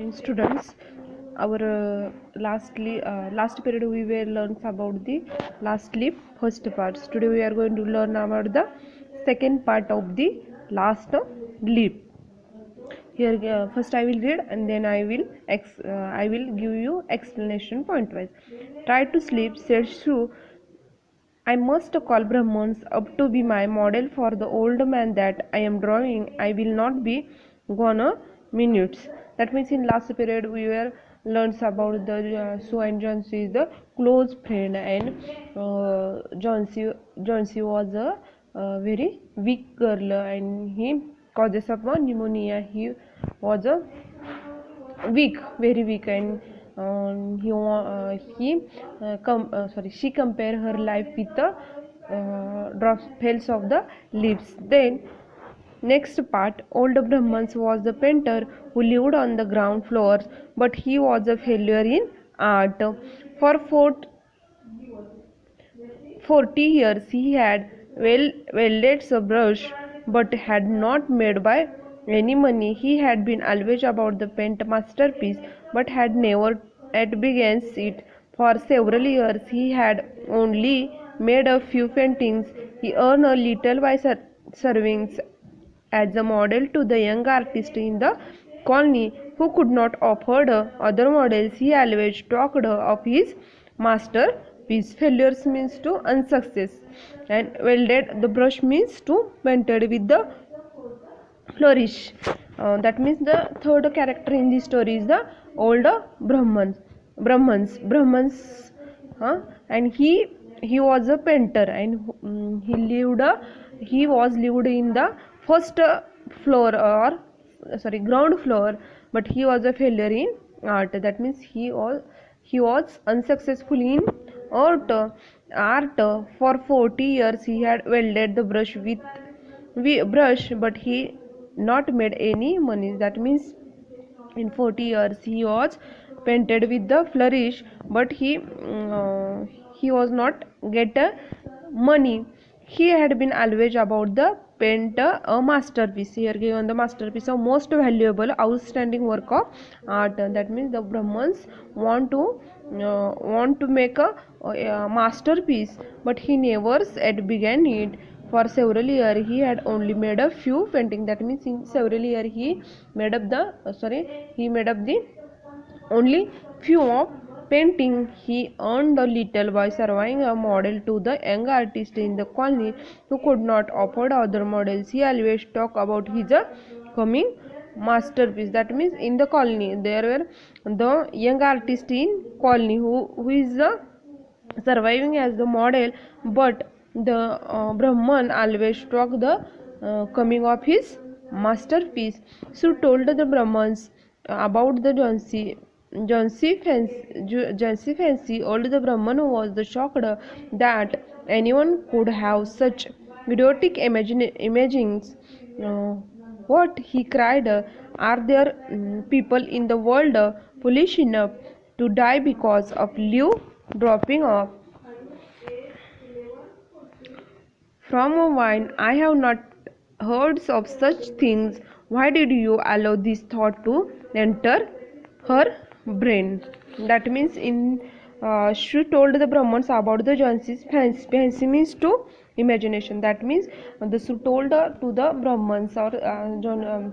Students, our last period we were learned about the last leap first parts. Today we are going to learn about the second part of the last leap. Here first I will read and then I will give you explanation point wise. Try to sleep, said Shrew. I must call Brahmans up to be my model for the old man that I am drawing. I will not be gone a minutes. That means in last period we were learns about the Sue and Johnsy is the close friend, and Johnsy was a very weak girl and he causes of pneumonia. He was a weak, very weak, and she compare her life with the drops fells of the leaves. Then next part, old Brahmans was the painter who lived on the ground floors, but he was a failure in art. For 40 years he had welded a brush, but had not made by any money. He had been always about the paint masterpiece, but had never yet begun it. For several years he had only made a few paintings. He earned a little by serving as a model to the young artist in the colony who could not afford other models. He always talked of his masterpiece. Failures means to unsuccess, and welded the brush means to painted with the flourish. That means the third character in this story is the older Brahmans, and he was a painter, and he was lived in the first floor or ground floor, but he was a failure in art. That means he was unsuccessful in art. For 40 years he had welded the brush but he not made any money. That means in 40 years he was painted with the flourish, but he was not get money. He had been always about the paint a masterpiece. Here given the masterpiece of most valuable outstanding work of art. That means the Brahmans want to make a masterpiece, but he never yet began it. For several years he had only made a few paintings. That means in several years he made up the only few of painting. He earned a little by serving a model to the young artist in the colony who could not afford other models. He always talked about his coming masterpiece. That means in the colony there were the young artist in colony who is surviving as the model, but the Brahman always talked the coming of his masterpiece. So told the Brahmans about the Jansi fancy. Old the Brahman was the shocked that anyone could have such idiotic imaginings. What, he cried, are there people in the world foolish enough to die because of leaf dropping off from a vine? I have not heard of such things. Why did you allow this thought to enter her brain? That means she told the Brahmans about the Jansi's fancy means to imagination. That means the Su told to the Brahmans, or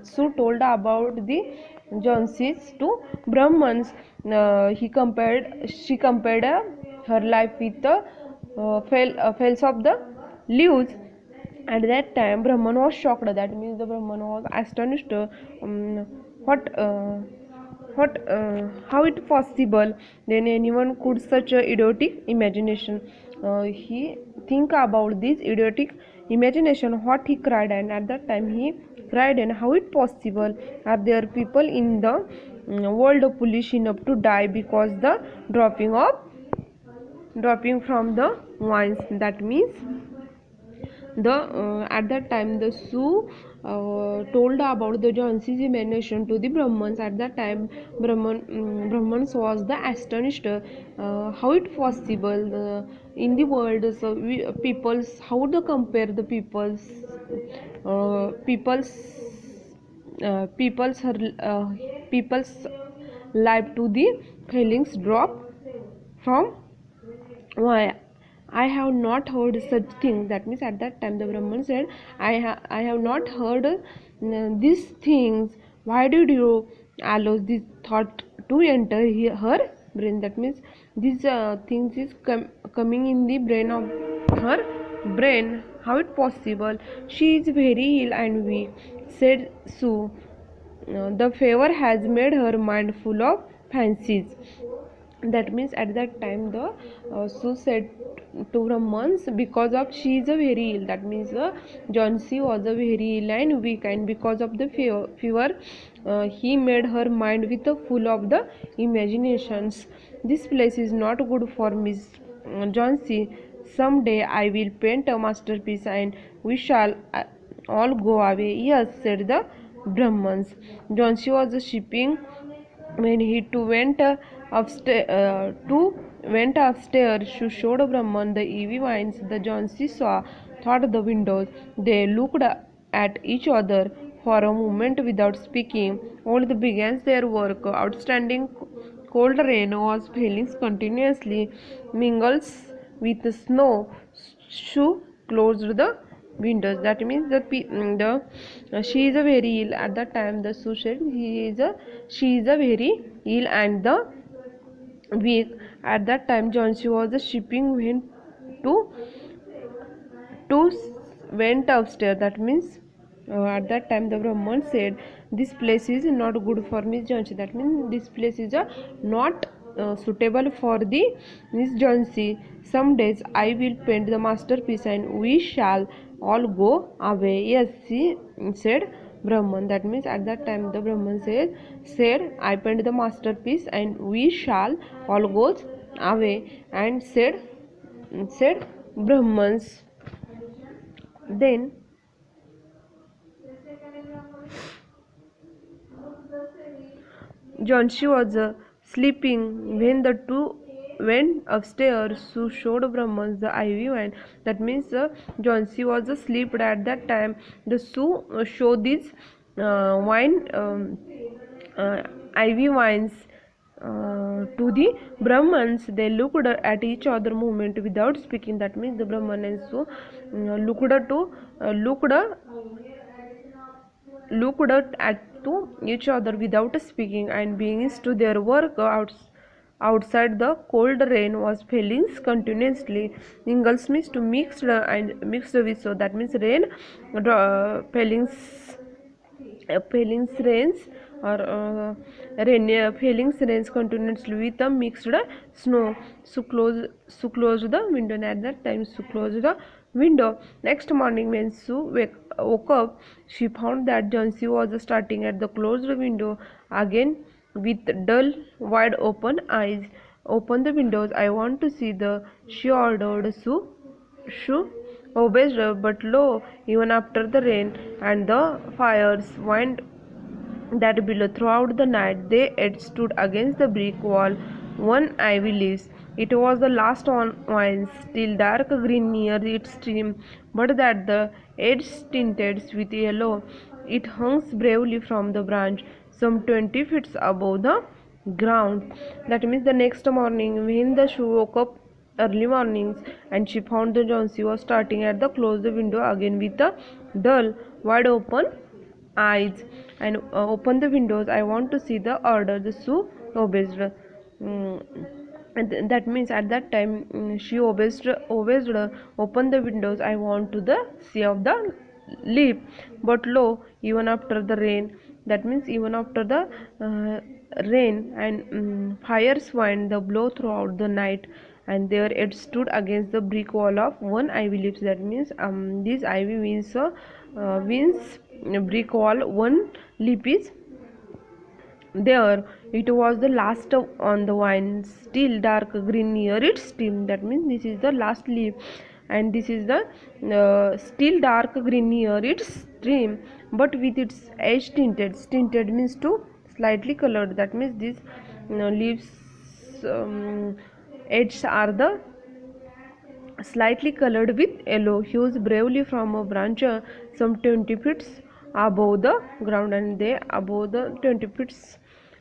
Su told about the Jansis to Brahmans. She compared her life with the fells of the leaves. At that time Brahman was shocked. That means the Brahman was astonished. How it possible then anyone could such a idiotic imagination? He think about this idiotic imagination, what he cried. And at that time he cried, and how it possible are there people in the world foolish enough to die because the dropping from the vines. That means at that time the Sioux told about the Jansi's imagination to the Brahmans. At that time Brahmans was the astonished. How it possible in the world, so people's, how to compare the people's people's life to the feelings drop from. Why? I have not heard such things. That means at that time the Brahman said, I have not heard these things. Why did you allow this thought to enter her brain? That means these things is coming in the brain of her brain. How it possible? She is very ill and weak, said Sue. The fever has made her mind full of fancies. That means at that time the Sue said to Brahmans, because of she is a very ill, that means Jhansi was a very ill and weak, and because of the fever he made her mind with a full of the imaginations. This place is not good for Miss Jhansi. Someday I will paint a masterpiece and we shall all go away. Yes, said the Brahmans. Jhansi was shipping when he too went upstairs. She showed Brahman the EV vines. The Jhansi saw thought the windows. They looked at each other for a moment without speaking. All began their work. Outstanding cold rain was falling continuously, mingles with snow. She closed the windows. That means she is a very ill at that time. The Sue said she is a very ill and the weak. At that time Jhansi was shipping to went upstairs. That means at that time the Brahman said, this place is not good for Miss Jhansi. That means this place is not suitable for the Miss Jhansi. Some days I will paint the masterpiece and we shall all go away. Yes, he said Brahman. That means at that time the Brahman said I paint the masterpiece and we shall all go away, and said Brahmans. Then Jhansi was sleeping when the two went upstairs to show Brahmans the ivy wine. That means Jhansi was asleep at that time. The Sue showed these wine ivy wines to the Brahmans. They looked at each other moment without speaking. That means the Brahman and Sue looked at to each other without speaking, and begins to their work. Outside the cold rain was falling continuously. Ingles means to mixed with, so that means rain fallings rains or fallings rains continuously with a mixed snow. So closed the window, and at that time Sue closed the window. Next morning when Sue woke up, she found that Jhansi was starting at the closed window again with dull wide open eyes. Open the windows, I want to see the, she ordered. Sue obeyed her, but lo, even after the rain and the fires went that below throughout the night, they had stood against the brick wall, one ivy leaves. It was the last one, still dark green near its stem, but that the edge tinted with yellow. It hung bravely from the branch, some 20 feet above the ground. That means the next morning, when the Sue woke up early mornings, and she found the Jhansi was starting at the closed window again with a dull, wide open eyes. And open the windows, I want to see the order. The Sue obeyed. And that means at that time she obeyed. Open the windows, I want to the see of the leap. But lo, even after the rain, that means even after the rain and fires wind the blow throughout the night, and there it stood against the brick wall of one ivy leaves. That means this ivy means brick wall, one leaf is there. It was the last on the vine, still dark green near its stem. That means this is the last leaf, and this is the still dark green near its stem, but with its edge tinted. Tinted means to slightly colored. That means these leaves edges are the slightly colored with yellow. Hues bravely from a branch some 20 feet above the ground, and they above the 20 feet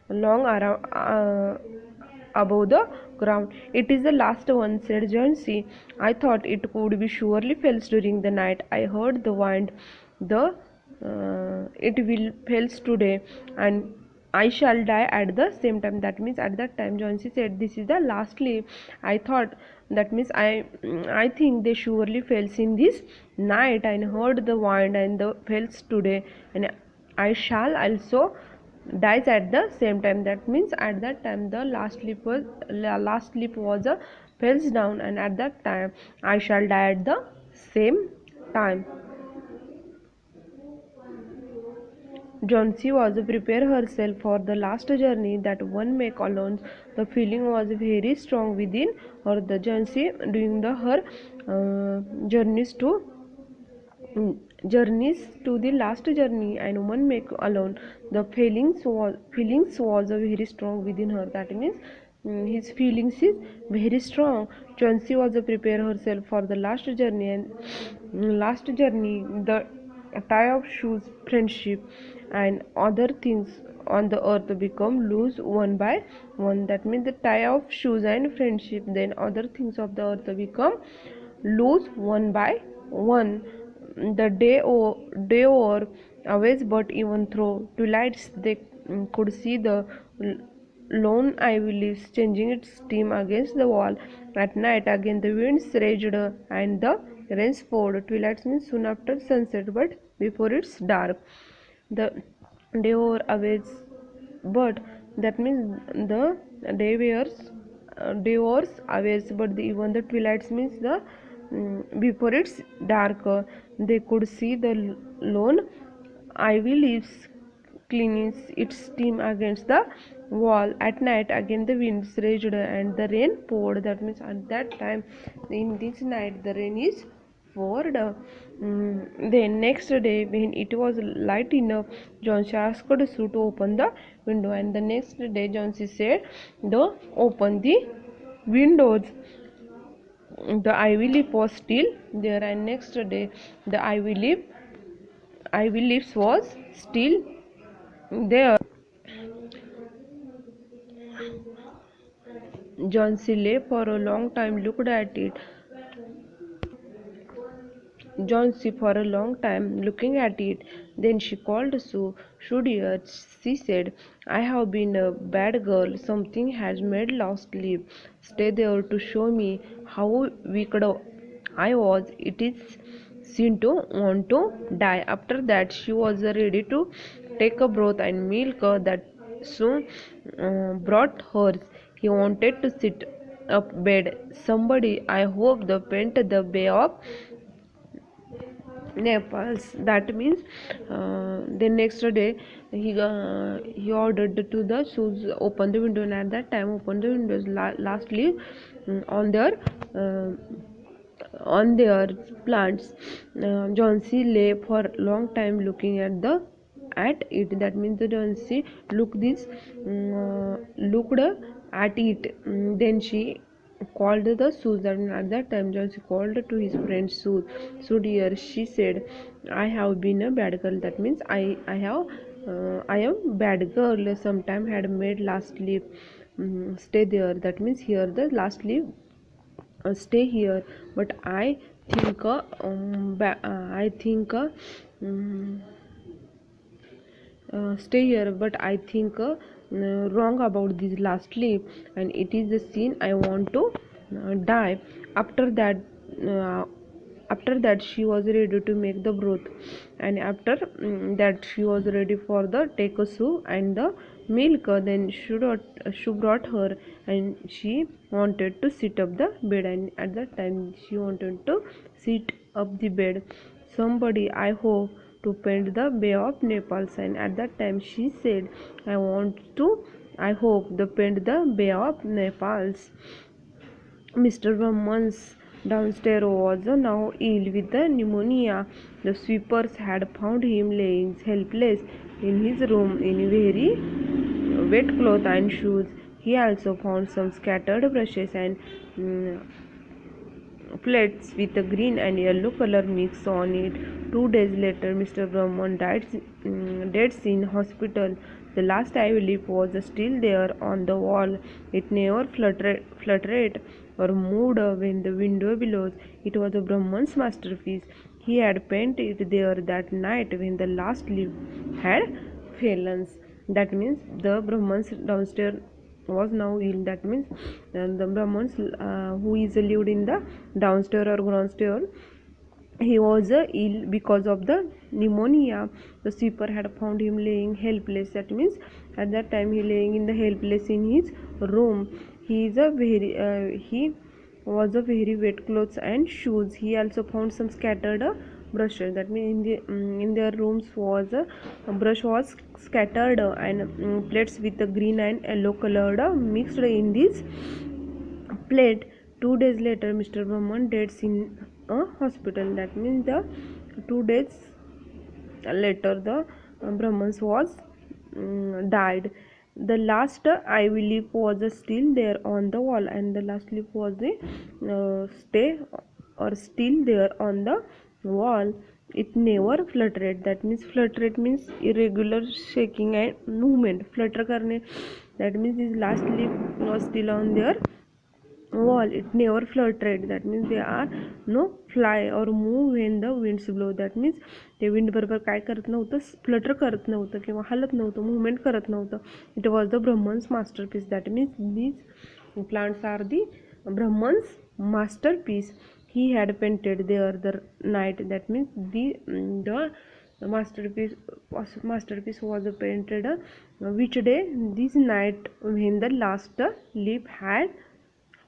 long around above the ground. It is the last one, said Jonesy. I thought it would be surely falls during the night. I heard the wind. The it will falls today, and I shall die at the same time. That means at that time Jonesy said, this is the last leaf. I thought, that means I think they surely falls in this night, and heard the wind and the falls today, and I shall also dies at the same time. That means at that time the last leaf was falls down, and at that time I shall die at the same time. Jonesy was prepare herself for the last journey that one make alone. The feeling was very strong within her. The Jonesy during her journeys to the last journey, and one make alone. The feelings was very strong within her. That means his feelings is very strong. Jonesy was prepare herself for the last journey, and the tie of shoes, friendship, and other things on the earth become loose one by one. That means the tie of shoes and friendship, then other things of the earth become loose one by one. The day over always, but even through twilights they could see the lone ivy leaves changing its steam against the wall. At night again the winds raged and the rains poured. Twilight means soon after sunset, but before it's dark. The day over always, but that means the day wears always, but even the twilight means the before it's dark. They could see the lone ivy leaves cleaning its steam against the wall. At night again the winds raged and the rain poured. That means at that time, in this night, the rain is poured. Then next day, when it was light enough, Jonesy asked Sue to open the window, and the next day Jonesy said, open the windows." The ivy leaf was still there, and next day the ivy leaves was still there. Jonesy lay for a long time, looked at it. Jonesy for a long time looking at it. Then she called Sue. "Sue dear," she said, "I have been a bad girl. Something has made lost leave. Stay there to show me how wicked I was. It is sin to want to die." After that she was ready to take a broth and milk that Sue brought hers. He wanted to sit up bed. Somebody, I hope, the paint the bay of Naples. That means the next day he ordered to the shoes open the window, and at that time open the windows. Lastly, on their plants, Jonesy lay for long time looking at it. That means the Jonesy looked at it. Then she called the Sue, and at that time Jonesy called to his friend Sue. "Sue dear," she said, "I have been a bad girl." That means I am bad girl. Sometime had made last leave. Stay there. That means here the last leave. Stay here. But I think um, stay here, but I think wrong about this last leave, and it is the scene I want to die. After that she was ready to make the broth, and after that she was ready for the take a soup and the milk. Then she brought her, and she wanted to sit up the bed, and at that time she wanted to sit up the bed. Somebody, I hope, to paint the Bay of Naples, and at that time she said, I hope to paint the Bay of Naples. Mr. Brahman's downstairs was now ill with the pneumonia. The sweepers had found him lying helpless in his room in very wet clothes and shoes. He also found some scattered brushes and plates with a green and yellow color mix on it. 2 days later, Mr. Brahman died in hospital. The last ivy leaf was still there on the wall. It never fluttered or moved when the window below. It was a Brahman's masterpiece. He had painted it there that night when the last leaf had fallen. That means the Brahman's downstairs was now ill. That means the Brahmans who is lived in the downstairs or groundstairs, he was ill because of the pneumonia. The sweeper had found him laying helpless. That means at that time he laying in the helpless in his room. He was a very wet clothes and shoes. He also found some scattered brushes. That means in their rooms was a brush was scattered and plates with the green and yellow colored mixed in this plate. 2 days later, Mr. Brahman died in a hospital. That means the 2 days later the Brahmans was died. The last ivy leaf was still there on the wall, and the last leaf was stay or still there on the wall. It never fluttered. That means fluttered means irregular shaking and movement. Flutter करने. That means this last leaf was still on their wall. It never fluttered. That means there are no fly or move when the winds blow. That means ते wind बरोबर काय करत नव्हतं, Flutter करत नव्हतं किंवा हलत नव्हतं, मुवमेंट करत नव्हतं. It was the Brahms masterpiece. That means these plants are the Brahman's masterpiece. He had painted there the night. That means the masterpiece was painted which day? This night when the last leaf had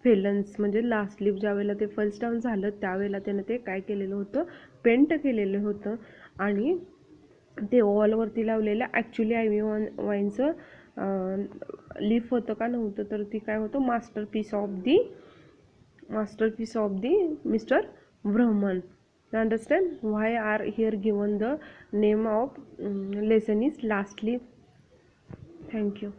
फेलन्स. म्हणजे last lip ज्या वेळेला ते first down झालं त्यावेळेला त्यानं ते काय केलेलं होतं, पेंट केलेलं होतं. आणि ते वॉलवरती लावलेलं ॲक्च्युली आयव्ही वाईनचं लीफ होतं का नव्हतं, तर ती काय होतं, masterpiece of the mister Behrman. Understand why are here given the name of lesson is last leaf. Thank you.